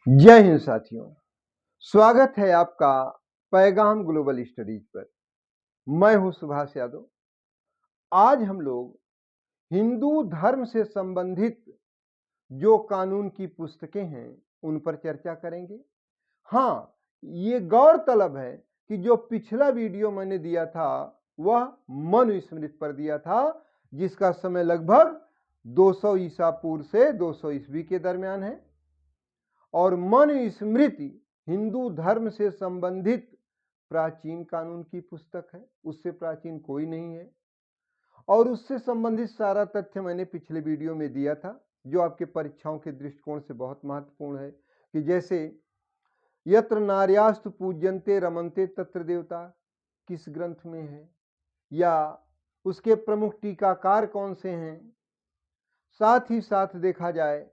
जय हिंद साथियों, स्वागत है आपका पैगाम ग्लोबल स्टडीज पर। मैं हूं सुभाष यादव। आज हम लोग हिंदू धर्म से संबंधित जो कानून की पुस्तकें हैं उन पर चर्चा करेंगे। हाँ, ये गौरतलब है कि जो पिछला वीडियो मैंने दिया था वह मनुस्मृति पर दिया था, जिसका समय लगभग 200 ईसा पूर्व से 200 ईस्वी के दरमियान है। और मनुस्मृति हिंदू धर्म से संबंधित प्राचीन कानून की पुस्तक है, उससे प्राचीन कोई नहीं है। और उससे संबंधित सारा तथ्य मैंने पिछले वीडियो में दिया था, जो आपके परीक्षाओं के दृष्टिकोण से बहुत महत्वपूर्ण है। कि जैसे यत्र नार्यास्तु पूज्यन्ते रमन्ते तत्र देवता किस ग्रंथ में है, या उसके प्रमुख टीकाकार कौन से हैं। साथ ही साथ देखा जाए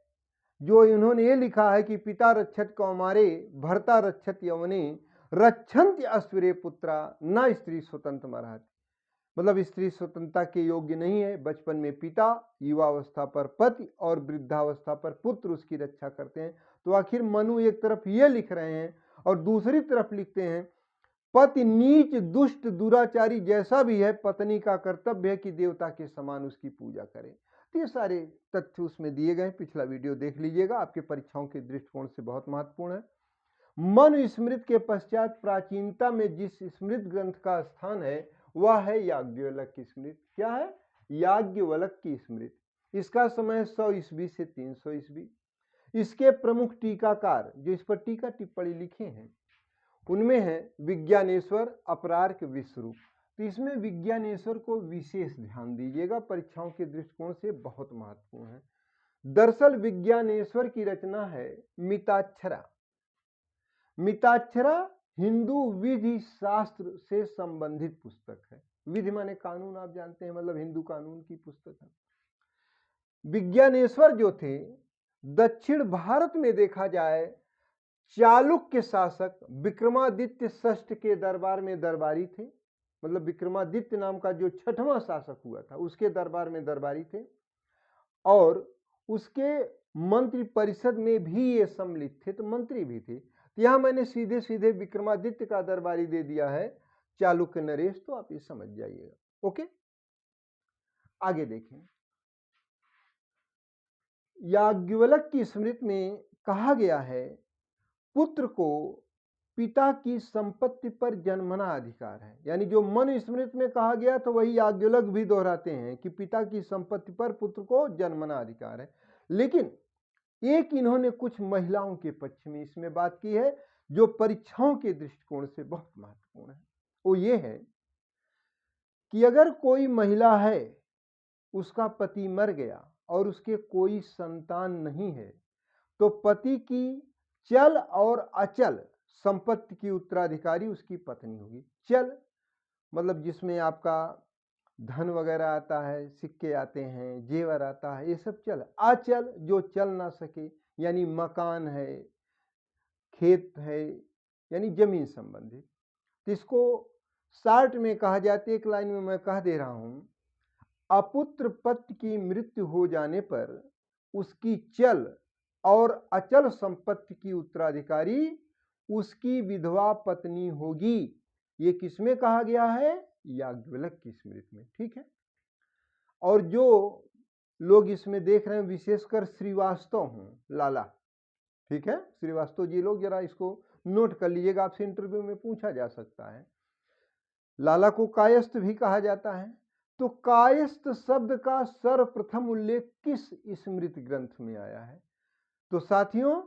जो इन्होंने ये लिखा है कि पिता रक्षत कौमारे भर्ता रक्षत यवने रक्षन्ति अस्विरे पुत्रा न स्त्री स्वतंत्र मरहति। मतलब स्त्री स्वतंत्रता के योग्य नहीं है। बचपन में पिता, युवावस्था पर पति और वृद्धावस्था पर पुत्र उसकी रक्षा करते हैं। तो आखिर मनु एक तरफ ये लिख रहे हैं और दूसरी तरफ लिखते हैं पति नीच दुष्ट दुराचारी जैसा भी है, पत्नी का कर्तव्य है कि देवता के समान उसकी पूजा करे। ये सारे तथ्य उसमें दिए गए। पिछला वीडियो देख लीजिएगा, आपके परीक्षाओं के दृष्टिकोण से बहुत महत्वपूर्ण है। मनुस्मृति के पश्चात प्राचीनता में जिस स्मृति ग्रंथ का स्थान है वह है याज्ञवल्क्य की स्मृति। क्या है? याज्ञवल्क्य की स्मृति। इसका समय 100 ईस्वी से 300 ईस्वी। इसके प्रमुख टीकाकार जो इस पर टीका टिप्पणी लिखे हैं उनमें है विज्ञानेश्वर, अपरार्क, विश्वरूप। तो इसमें विज्ञानेश्वर को विशेष ध्यान दीजिएगा, परीक्षाओं के दृष्टिकोण से बहुत महत्वपूर्ण है। दरअसल विज्ञानेश्वर की रचना है मिताक्षरा। मिताक्षरा हिंदू विधि शास्त्र से संबंधित पुस्तक है। विधि माने कानून, आप जानते हैं, मतलब हिंदू कानून की पुस्तक है। विज्ञानेश्वर जो थे दक्षिण भारत में देखा जाए चालुक्य शासक विक्रमादित्य षष्ठ के दरबार में दरबारी थे। मतलब विक्रमादित्य नाम का जो 6वां शासक हुआ था उसके दरबार में दरबारी थे, और उसके मंत्री परिषद में भी ये सम्मिलित थे, तो मंत्री भी थे। तो यहां मैंने सीधे सीधे विक्रमादित्य का दरबारी दे दिया है चालुक्य नरेश, तो आप ये समझ जाइएगा। ओके, आगे देखें। याज्ञवल्क्य की स्मृति में कहा गया है पुत्र को पिता की संपत्ति पर जन्मना अधिकार है। यानी जो मनुस्मृति में कहा गया तो वही याज्ञवल्क्य भी दोहराते हैं कि पिता की संपत्ति पर पुत्र को जन्मना अधिकार है। लेकिन एक इन्होंने कुछ महिलाओं के पक्ष में इसमें बात की है जो परीक्षाओं के दृष्टिकोण से बहुत महत्वपूर्ण है। वो ये है कि अगर कोई महिला है, उसका पति मर गया और उसके कोई संतान नहीं है, तो पति की चल और अचल संपत्ति की उत्तराधिकारी उसकी पत्नी होगी। चल मतलब जिसमें आपका धन वगैरह आता है, सिक्के आते हैं, जेवर आता है, ये सब चल। अचल जो चल ना सके, यानी मकान है, खेत है, यानी जमीन संबंधित। इसको शार्ट में कहा जाता है, एक लाइन में मैं कह दे रहा हूं, अपुत्र पति की मृत्यु हो जाने पर उसकी चल और अचल संपत्ति की उत्तराधिकारी उसकी विधवा पत्नी होगी। ये किसमें कहा गया है? याज्ञवल्क्य की स्मृति में। ठीक है। और जो लोग इसमें देख रहे हैं विशेषकर श्रीवास्तव हूं, लाला, ठीक है, श्रीवास्तव जी लोग जरा इसको नोट कर लीजिएगा, आपसे इंटरव्यू में पूछा जा सकता है। लाला को कायस्थ भी कहा जाता है। तो कायस्थ शब्द का सर्वप्रथम उल्लेख किस स्मृति ग्रंथ में आया है? तो साथियों,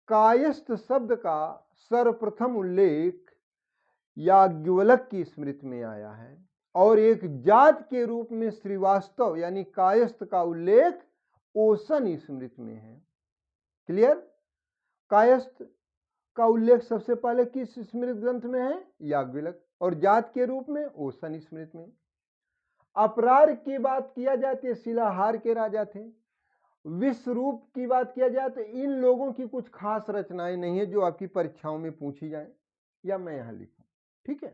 कायस्थ शब्द का सर्वप्रथम उल्लेख याज्ञवल्क्य की स्मृति में आया है, और एक जात के रूप में श्रीवास्तव यानी कायस्थ का उल्लेख ओशन स्मृति में है। क्लियर? कायस्थ का उल्लेख सबसे पहले किस स्मृति ग्रंथ में है? याज्ञवल्क्य। और जात के रूप में ओशन स्मृति में। अपरार की बात किया जाती है, शिलाहार के राजा थे। विश्वरूप की बात किया जाए तो इन लोगों की कुछ खास रचनाएं नहीं है जो आपकी परीक्षाओं में पूछी जाए या मैं यहां लिखूं। ठीक है,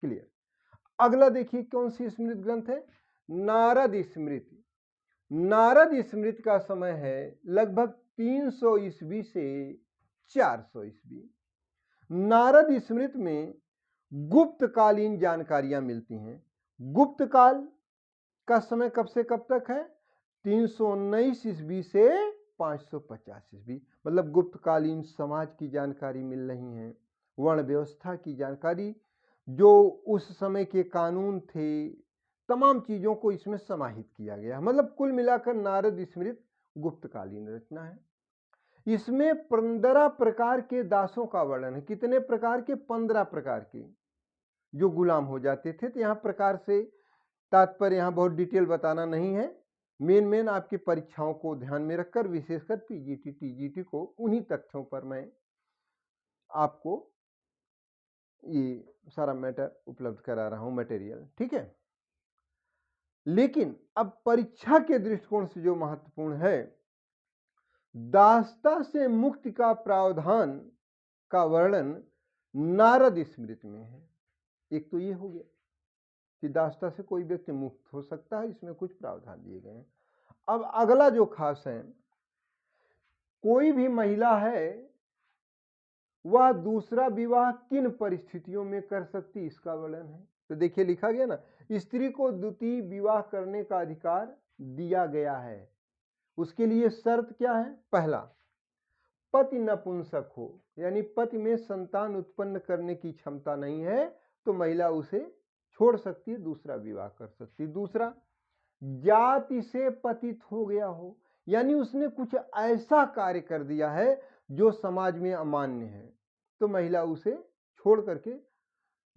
क्लियर। अगला देखिए कौन सी स्मृति ग्रंथ है? नारद स्मृति। नारद स्मृति का समय है लगभग 300 ईस्वी से 400 ईस्वी। नारद स्मृति में गुप्तकालीन जानकारियां मिलती हैं। गुप्त काल का समय कब से कब तक है? 319 ईस्वी से 550 ईस्वी, मतलब गुप्तकालीन समाज की जानकारी मिल रही है, वर्ण व्यवस्था की जानकारी, जो उस समय के कानून थे, तमाम चीजों को इसमें समाहित किया गया। मतलब कुल मिलाकर नारद स्मृति गुप्तकालीन रचना है। इसमें 15 प्रकार के दासों का वर्णन है। कितने प्रकार के? 15 प्रकार के, जो गुलाम हो जाते थे। तो यहाँ प्रकार से तात्पर्य यहाँ बहुत डिटेल बताना नहीं है। मेन आपकी परीक्षाओं को ध्यान में रखकर, विशेषकर पीजीटी टीजीटी को, उन्हीं तथ्यों पर मैं आपको ये सारा मैटर उपलब्ध करा रहा हूं, मटेरियल। ठीक है, लेकिन अब परीक्षा के दृष्टिकोण से जो महत्वपूर्ण है, दासता से मुक्ति का प्रावधान का वर्णन नारद स्मृति में है। एक तो ये हो गया कि दासता से कोई व्यक्ति मुक्त हो सकता है, इसमें कुछ प्रावधान दिए गए हैं। अब अगला जो खास है, कोई भी महिला है वह दूसरा विवाह किन परिस्थितियों में कर सकती, इसका वर्णन है। तो देखिए लिखा गया ना, स्त्री को द्वितीय विवाह करने का अधिकार दिया गया है। उसके लिए शर्त क्या है? पहला, पति नपुंसक हो, यानी पति में संतान उत्पन्न करने की क्षमता नहीं है तो महिला उसे छोड़ सकती है, दूसरा विवाह कर सकती है। दूसरा, जाति से पतित हो गया हो, यानी उसने कुछ ऐसा कार्य कर दिया है जो समाज में अमान्य है, तो महिला उसे छोड़ करके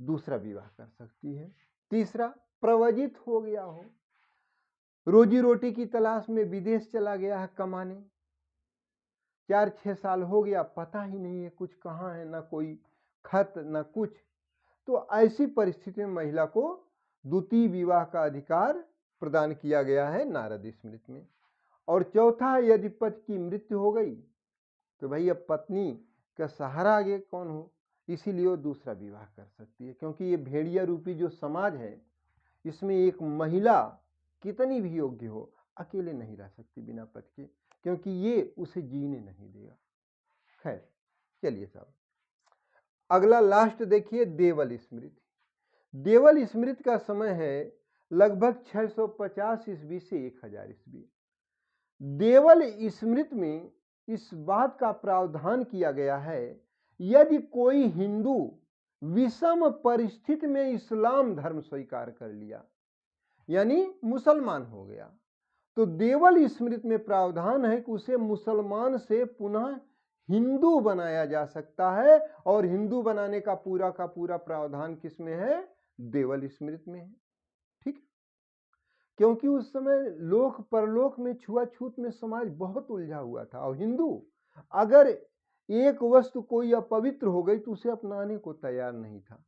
दूसरा विवाह कर सकती है। तीसरा, प्रव्रजित हो गया हो, रोजी रोटी की तलाश में विदेश चला गया है कमाने, 4-6 साल हो गया, पता ही नहीं है कुछ कहाँ है, ना कोई खत ना कुछ, तो ऐसी परिस्थिति में महिला को द्वितीय विवाह का अधिकार प्रदान किया गया है नारद स्मृति में। और चौथा, यदि पति की मृत्यु हो गई तो भाई अब पत्नी का सहारा आगे कौन हो, इसीलिए वो दूसरा विवाह कर सकती है। क्योंकि ये भेड़िया रूपी जो समाज है, इसमें एक महिला कितनी भी योग्य हो, अकेले नहीं रह सकती बिना पति के, क्योंकि ये उसे जीने नहीं देगा। खैर चलिए साहब, अगला लास्ट देखिए, देवल स्मृति। देवल स्मृति का समय है लगभग 650 ईस्वी से 1000 ईस्वी। देवल स्मृति में इस बात का प्रावधान किया गया है, यदि कोई हिंदू विषम परिस्थिति में इस्लाम धर्म स्वीकार कर लिया, यानी मुसलमान हो गया, तो देवल स्मृति में प्रावधान है कि उसे मुसलमान से पुनः हिंदू बनाया जा सकता है। और हिंदू बनाने का पूरा प्रावधान किसमें है? देवल स्मृति में है। ठीक, क्योंकि उस समय लोक परलोक में छुआछूत में समाज बहुत उलझा हुआ था, और हिंदू अगर एक वस्तु कोई अपवित्र हो गई तो उसे अपनाने को तैयार नहीं था।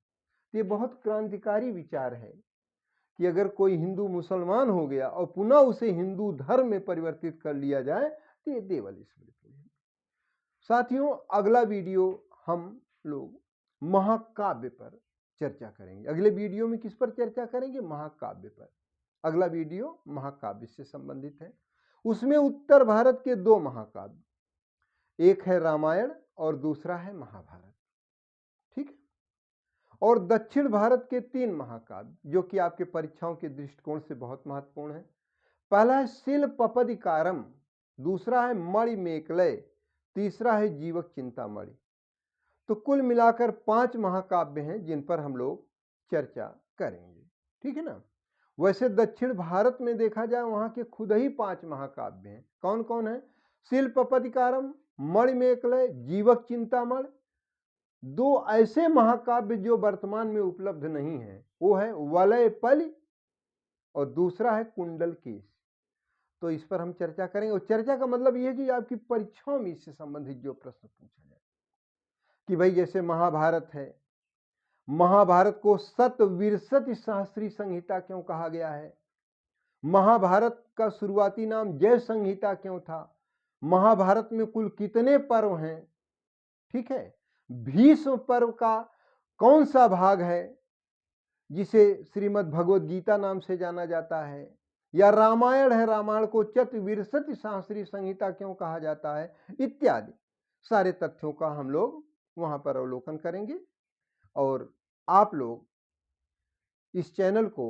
ये बहुत क्रांतिकारी विचार है कि अगर कोई हिंदू मुसलमान हो गया और पुनः उसे हिंदू धर्म में परिवर्तित कर लिया जाए, तो ये देवल स्मृति है। साथियों, अगला वीडियो हम लोग महाकाव्य पर चर्चा करेंगे। अगले वीडियो में किस पर चर्चा करेंगे? महाकाव्य पर। अगला वीडियो महाकाव्य से संबंधित है। उसमें उत्तर भारत के 2 महाकाव्य, एक है रामायण और दूसरा है महाभारत। ठीक है, और दक्षिण भारत के 3 महाकाव्य, जो कि आपके परीक्षाओं के दृष्टिकोण से बहुत महत्वपूर्ण है। पहला है शिल्पपदिकारम, दूसरा है मणिमेकलय, तीसरा है जीवक चिंतामणि। तो कुल मिलाकर 5 महाकाव्य हैं जिन पर हम लोग चर्चा करेंगे। ठीक है ना। वैसे दक्षिण भारत में देखा जाए वहां के खुद ही 5 महाकाव्य हैं। कौन कौन है? शिल्पपदिकारम, मणिमेकलय, जीवक चिंतामणि। 2 ऐसे महाकाव्य जो वर्तमान में उपलब्ध नहीं है, वो है वलयपलि और दूसरा है कुंडलकेश। तो इस पर हम चर्चा करेंगे। और चर्चा का मतलब यह है कि आपकी परीक्षाओं में इससे संबंधित जो प्रश्न पूछा जाए कि भाई जैसे महाभारत है, महाभारत को शतविंशति सहस्त्री संहिता क्यों कहा गया है? महाभारत का शुरुआती नाम जय संहिता क्यों था? महाभारत में कुल कितने पर्व हैं? ठीक है, भीष्म पर्व का कौन सा भाग है जिसे श्रीमद् भगवद गीता नाम से जाना जाता है? या रामायण है, रामायण को चतुर्विंशति सहस्त्री संहिता क्यों कहा जाता है? इत्यादि सारे तथ्यों का हम लोग वहाँ पर अवलोकन करेंगे और आप लोग इस चैनल को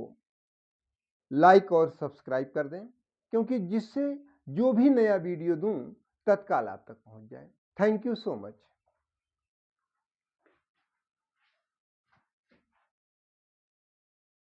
लाइक और सब्सक्राइब कर दें, क्योंकि जिससे जो भी नया वीडियो दूं तत्काल आप तक पहुंच जाए। Thank you so much.